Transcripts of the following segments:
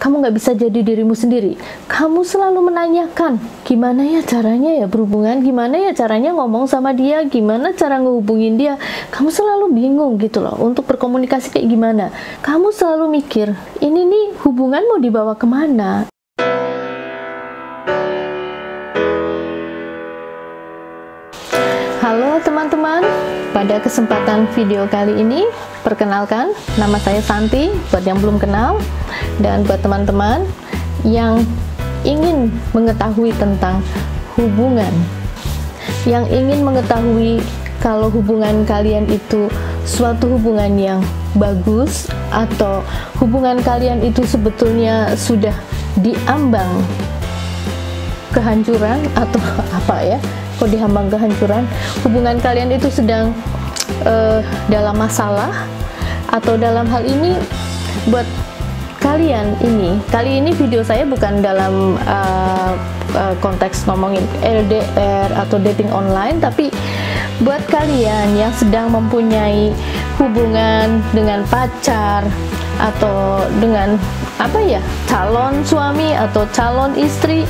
kamu nggak bisa jadi dirimu sendiri. Kamu selalu menanyakan, gimana ya caranya ya berhubungan, gimana ya caranya ngomong sama dia, gimana cara ngehubungin dia. Kamu selalu bingung gitu loh, untuk berkomunikasi kayak gimana. Kamu selalu mikir, ini nih hubungan mau dibawa kemana. Halo teman-teman, pada kesempatan video kali ini, perkenalkan, nama saya Santi, buat yang belum kenal. Dan buat teman-teman yang ingin mengetahui tentang hubungan, yang ingin mengetahui kalau hubungan kalian itu suatu hubungan yang bagus, atau hubungan kalian itu sebetulnya sudah diambang kehancuran, atau apa ya, kok diambang kehancuran, hubungan kalian itu sedang dalam masalah, atau dalam hal ini buat kalian ini, kali ini video saya bukan dalam konteks ngomongin LDR atau dating online, tapi buat kalian yang sedang mempunyai hubungan dengan pacar atau dengan apa ya, calon suami atau calon istri,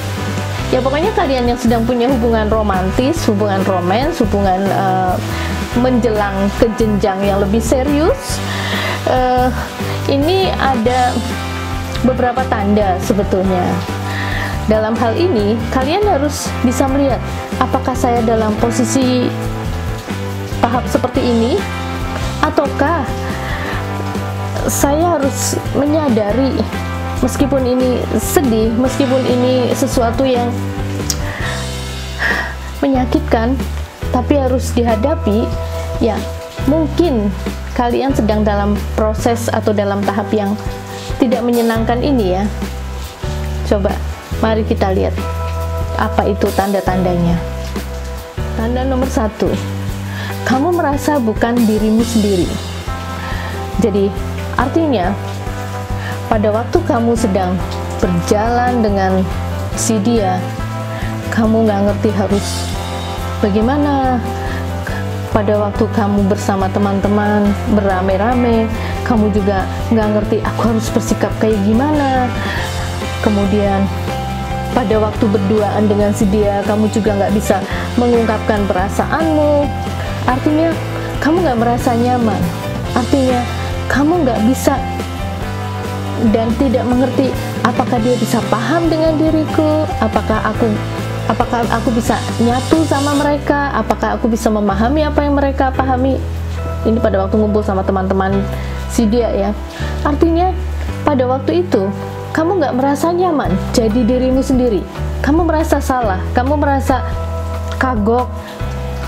ya pokoknya kalian yang sedang punya hubungan romantis, hubungan romans, hubungan menjelang ke jenjang yang lebih serius. Ini ada beberapa tanda sebetulnya. Dalam hal ini, kalian harus bisa melihat, apakah saya dalam posisi tahap seperti ini, ataukah saya harus menyadari, meskipun ini sedih, meskipun ini sesuatu yang menyakitkan, tapi harus dihadapi, ya mungkin kalian sedang dalam proses atau dalam tahap yang tidak menyenangkan ini ya. Coba, mari kita lihat apa itu tanda-tandanya. Tanda nomor 1, kamu merasa bukan dirimu sendiri. Jadi, artinya pada waktu kamu sedang berjalan dengan si dia, kamu nggak ngerti harus bagaimana. Pada waktu kamu bersama teman-teman beramai-ramai, kamu juga nggak ngerti aku harus bersikap kayak gimana. Kemudian pada waktu berduaan dengan si dia, kamu juga nggak bisa mengungkapkan perasaanmu. Artinya kamu nggak merasa nyaman. Artinya kamu nggak bisa dan tidak mengerti apakah dia bisa paham dengan diriku, apakah aku bisa nyatu sama mereka, apakah aku bisa memahami apa yang mereka pahami. Ini pada waktu ngumpul sama teman-teman si dia ya. Artinya pada waktu itu kamu nggak merasa nyaman jadi dirimu sendiri. Kamu merasa salah, kamu merasa kagok.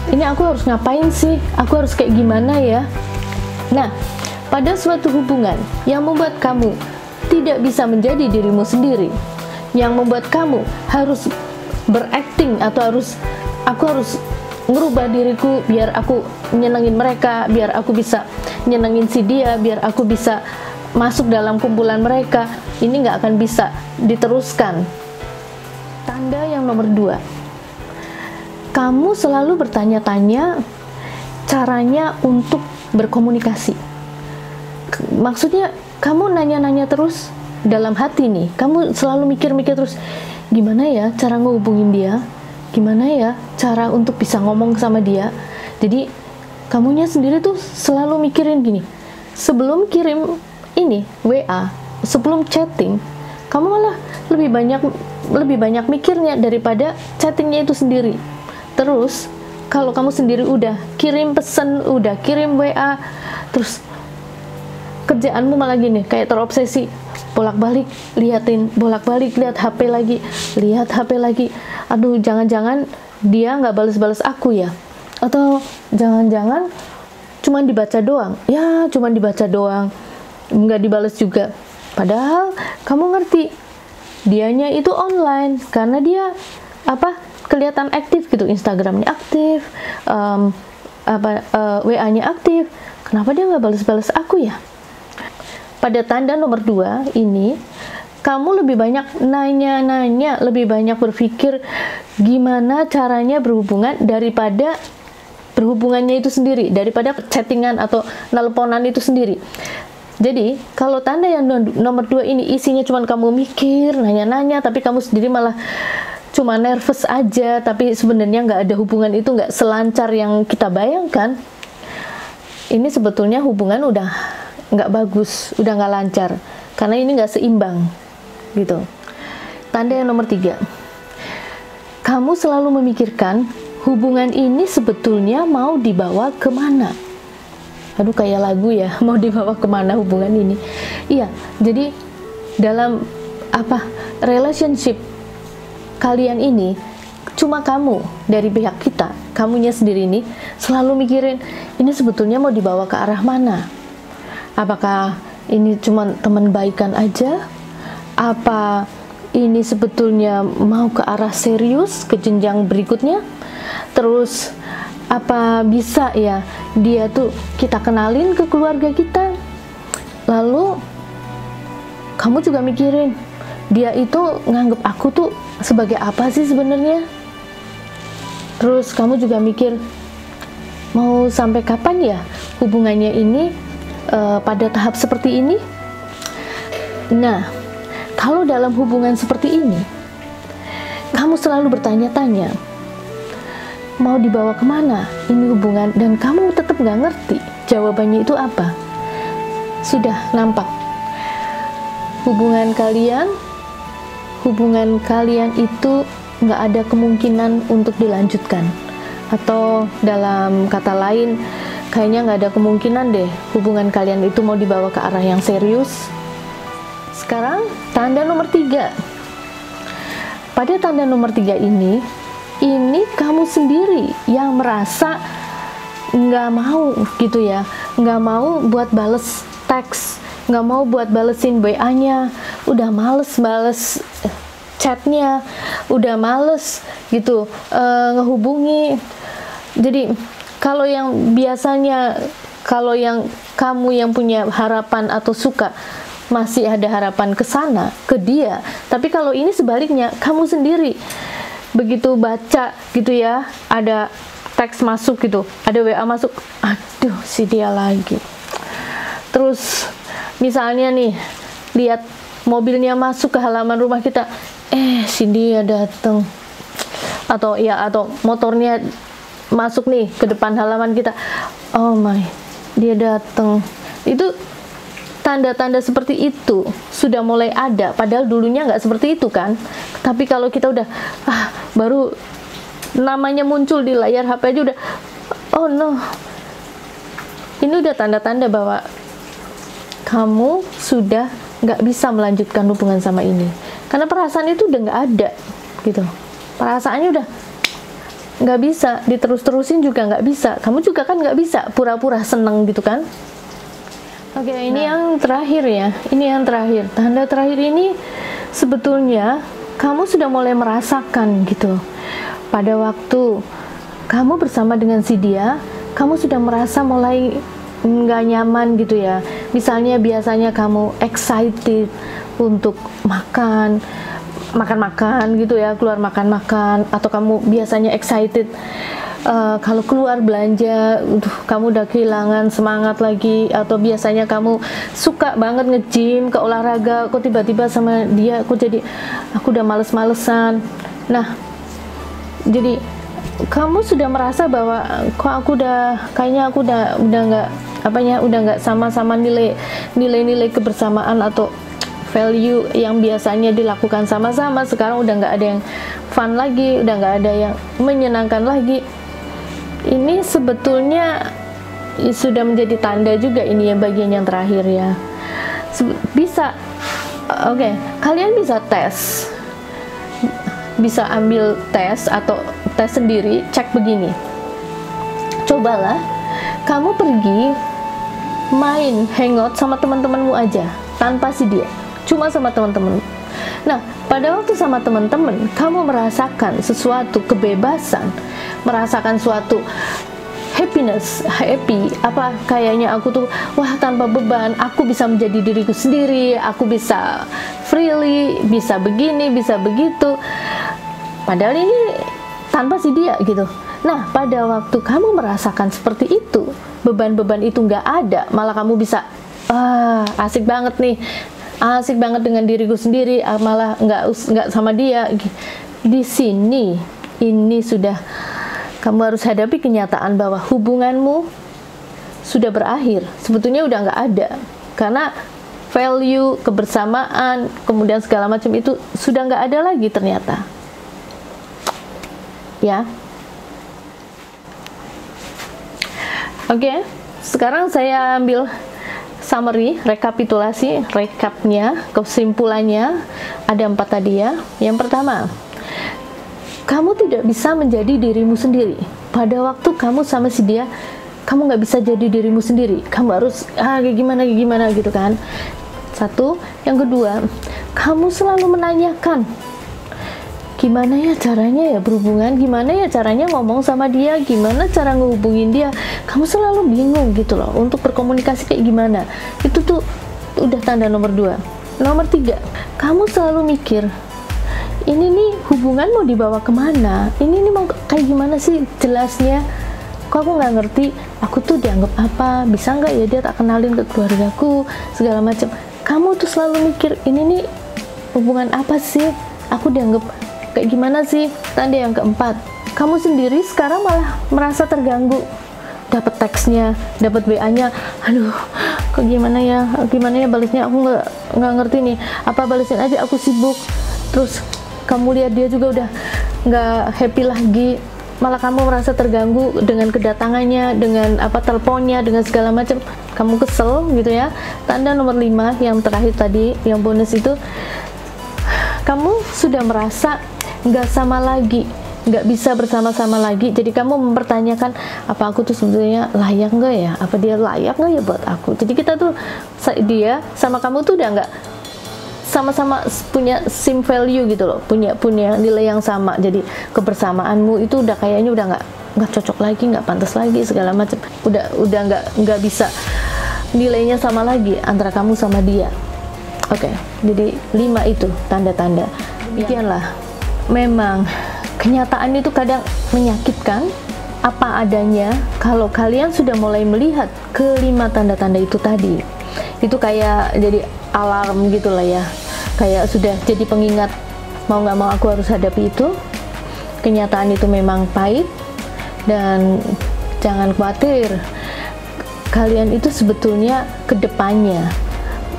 Ini aku harus ngapain sih? Aku harus kayak gimana ya? Nah, pada suatu hubungan yang membuat kamu tidak bisa menjadi dirimu sendiri, yang membuat kamu harus berakting atau aku harus ngerubah diriku biar aku nyenengin mereka, biar aku bisa nyenengin si dia, biar aku bisa masuk dalam kumpulan mereka, ini nggak akan bisa diteruskan. Tanda yang nomor 2, kamu selalu bertanya-tanya caranya untuk berkomunikasi. Maksudnya kamu nanya-nanya terus dalam hati nih, kamu selalu mikir-mikir terus, gimana ya cara ngehubungin dia, gimana ya cara untuk bisa ngomong sama dia. Jadi kamunya sendiri tuh selalu mikirin gini, sebelum kirim ini WA, sebelum chatting, kamu malah lebih banyak mikirnya daripada chattingnya itu sendiri. Terus kalau kamu sendiri udah kirim pesan, udah kirim WA, terus kerjaanmu malah gini, kayak terobsesi, bolak-balik lihat HP lagi, lihat HP lagi. Aduh, jangan-jangan dia nggak balas-balas aku ya, atau jangan-jangan cuman dibaca doang ya, cuman dibaca doang, nggak dibalas juga. Padahal kamu ngerti dianya itu online karena dia kelihatan aktif gitu, Instagramnya aktif, WA-nya aktif. Kenapa dia nggak balas-balas aku ya? Pada tanda nomor 2 ini, kamu lebih banyak nanya-nanya, lebih banyak berpikir gimana caranya berhubungan daripada berhubungannya itu sendiri, daripada chattingan atau nelponan itu sendiri. Jadi kalau tanda yang nomor 2 ini isinya cuma kamu mikir, nanya-nanya, tapi kamu sendiri malah cuma nervous aja, tapi sebenarnya nggak ada hubungan itu, nggak selancar yang kita bayangkan, ini sebetulnya hubungan udah nggak bagus, udah nggak lancar, karena ini nggak seimbang gitu. Tanda yang nomor 3, kamu selalu memikirkan hubungan ini sebetulnya mau dibawa kemana. Aduh, kayak lagu ya, mau dibawa kemana hubungan ini. Iya, jadi dalam relationship kalian ini, cuma kamu dari pihak kita, kamunya sendiri ini selalu mikirin ini sebetulnya mau dibawa ke arah mana. Apakah ini cuma teman baikan aja? Apa ini sebetulnya mau ke arah serius, ke jenjang berikutnya? Terus apa bisa ya dia tuh kita kenalin ke keluarga kita? Lalu kamu juga mikirin dia itu nganggep aku tuh sebagai apa sih sebenarnya? Terus kamu juga mikir mau sampai kapan ya hubungannya ini pada tahap seperti ini? Nah, kalau dalam hubungan seperti ini kamu selalu bertanya-tanya mau dibawa kemana ini hubungan, dan kamu tetap nggak ngerti jawabannya itu apa, sudah nampak hubungan kalian itu nggak ada kemungkinan untuk dilanjutkan, atau dalam kata lain kayaknya nggak ada kemungkinan deh hubungan kalian itu mau dibawa ke arah yang serius. Sekarang tanda nomor 3. Pada tanda nomor 3 ini kamu sendiri yang merasa nggak mau gitu ya, nggak mau buat bales teks, nggak mau buat balesin WA-nya, udah males bales chatnya, udah males gitu ngehubungi. Jadi kalau yang biasanya, kalau yang kamu yang punya harapan atau suka masih ada harapan ke sana, ke dia, tapi kalau ini sebaliknya, kamu sendiri begitu baca gitu ya, ada teks masuk gitu, ada WA masuk, aduh si dia lagi. Terus misalnya nih, lihat mobilnya masuk ke halaman rumah kita, si dia datang, atau motornya masuk nih ke depan halaman kita, oh my, dia datang. Itu tanda-tanda seperti itu sudah mulai ada, padahal dulunya nggak seperti itu kan. Tapi kalau kita udah baru namanya muncul di layar HP aja udah, oh no, ini udah tanda-tanda bahwa kamu sudah nggak bisa melanjutkan hubungan sama ini, karena perasaan itu udah nggak ada gitu. Perasaannya udah nggak bisa diterus-terusin, juga nggak bisa. Kamu juga kan nggak bisa pura-pura seneng gitu kan. Oke, ini yang terakhir ya. Ini yang terakhir. Tanda terakhir ini sebetulnya kamu sudah mulai merasakan gitu. Pada waktu kamu bersama dengan si dia, kamu sudah merasa mulai nggak nyaman gitu ya. Misalnya biasanya kamu excited untuk makan gitu ya, keluar makan-makan, atau kamu biasanya excited kalau keluar belanja, kamu udah kehilangan semangat lagi. Atau biasanya kamu suka banget nge-gym, ke olahraga, kok tiba-tiba sama dia aku udah males-malesan. Nah, jadi kamu sudah merasa bahwa kok kayaknya aku udah nggak sama-sama nilai-nilai kebersamaan atau value yang biasanya dilakukan sama-sama, sekarang udah nggak ada yang fun lagi, udah nggak ada yang menyenangkan lagi. Ini sebetulnya sudah menjadi tanda juga, ini ya bagian yang terakhir ya. Bisa, kalian bisa tes, bisa ambil tes atau tes sendiri, cek begini. Cobalah kamu pergi main hangout sama teman-temanmu aja, tanpa si dia, cuma sama teman-teman. Nah, pada waktu sama teman-teman, kamu merasakan sesuatu kebebasan, merasakan suatu happy, kayaknya aku tuh tanpa beban, aku bisa menjadi diriku sendiri, aku bisa freely, bisa begini, bisa begitu, padahal ini tanpa si dia gitu. Nah, pada waktu kamu merasakan seperti itu, beban-beban itu nggak ada, malah kamu bisa asik banget nih, asik banget dengan diriku sendiri, malah nggak sama dia. Di sini ini sudah kamu harus hadapi kenyataan bahwa hubunganmu sudah berakhir, sebetulnya udah nggak ada, karena value kebersamaan kemudian segala macam itu sudah nggak ada lagi ternyata, ya. Oke, sekarang saya ambil summary, rekapitulasi, recapnya, kesimpulannya ada 4 tadi ya. Yang pertama, kamu tidak bisa menjadi dirimu sendiri. Pada waktu kamu sama si dia, kamu nggak bisa jadi dirimu sendiri. Kamu harus kayak gimana gitu kan. Satu. Yang kedua, kamu selalu menanyakan, gimana ya caranya ya berhubungan, gimana ya caranya ngomong sama dia, gimana cara ngehubungin dia. Kamu selalu bingung gitu loh untuk berkomunikasi kayak gimana. Itu tuh udah tanda nomor 2. Nomor 3, kamu selalu mikir, ini nih hubungan mau dibawa kemana, ini nih mau kayak gimana sih jelasnya, kok aku nggak ngerti, aku tuh dianggap apa, bisa nggak ya dia tak kenalin ke keluargaku, segala macam. Kamu tuh selalu mikir, ini nih hubungan apa sih, aku dianggap kayak gimana sih. Tanda yang keempat, kamu sendiri sekarang malah merasa terganggu, dapat teksnya, dapat WA-nya, aduh kok gimana ya balasnya, aku nggak ngerti nih, apa balasin aja, aku sibuk. Terus kamu lihat dia juga udah nggak happy lagi, malah kamu merasa terganggu dengan kedatangannya, dengan teleponnya, dengan segala macam, kamu kesel gitu ya. Tanda nomor 5 yang terakhir tadi, yang bonus itu, kamu sudah merasa nggak sama lagi, nggak bisa bersama-sama lagi. Jadi kamu mempertanyakan, apa aku tuh sebetulnya layak nggak ya, apa dia layak nggak ya buat aku. Jadi kita tuh, dia sama kamu tuh udah nggak sama-sama punya same value gitu loh, punya nilai yang sama. Jadi kebersamaanmu itu udah kayaknya udah nggak cocok lagi, nggak pantas lagi, segala macam, udah nggak bisa, nilainya sama lagi antara kamu sama dia. Oke, jadi 5 itu tanda-tanda. Demikianlah, memang kenyataan itu kadang menyakitkan apa adanya. Kalau kalian sudah mulai melihat ke-5 tanda-tanda itu tadi, itu kayak jadi alarm gitu lah ya, kayak sudah jadi pengingat, mau nggak mau aku harus hadapi itu. Kenyataan itu memang pahit, dan jangan khawatir, kalian itu sebetulnya kedepannya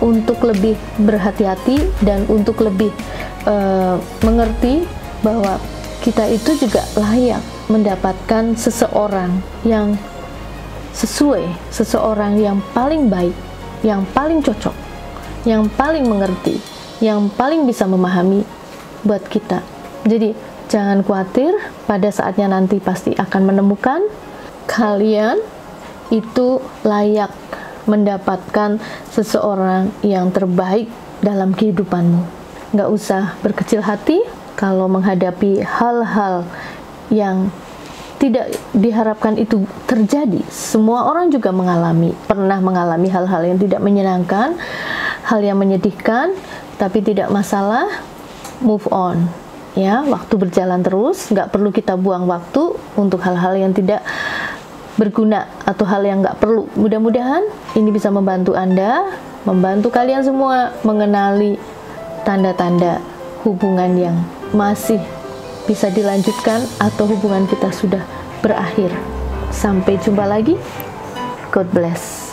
untuk lebih berhati-hati dan untuk lebih mengerti bahwa kita itu juga layak mendapatkan seseorang yang sesuai, seseorang yang paling baik, yang paling cocok, yang paling mengerti, yang paling bisa memahami buat kita. Jadi jangan khawatir, pada saatnya nanti pasti akan menemukan kalian itu layak mendapatkan seseorang yang terbaik dalam kehidupanmu. Nggak usah berkecil hati kalau menghadapi hal-hal yang tidak diharapkan itu terjadi. Semua orang juga pernah mengalami hal-hal yang tidak menyenangkan, hal yang menyedihkan, tapi tidak masalah, move on. Ya, waktu berjalan terus, nggak perlu kita buang waktu untuk hal-hal yang tidak berguna atau hal yang nggak perlu. Mudah-mudahan ini bisa membantu Anda, membantu kalian semua mengenali tanda-tanda hubungan yang masih bisa dilanjutkan atau hubungan kita sudah berakhir. Sampai jumpa lagi. God bless.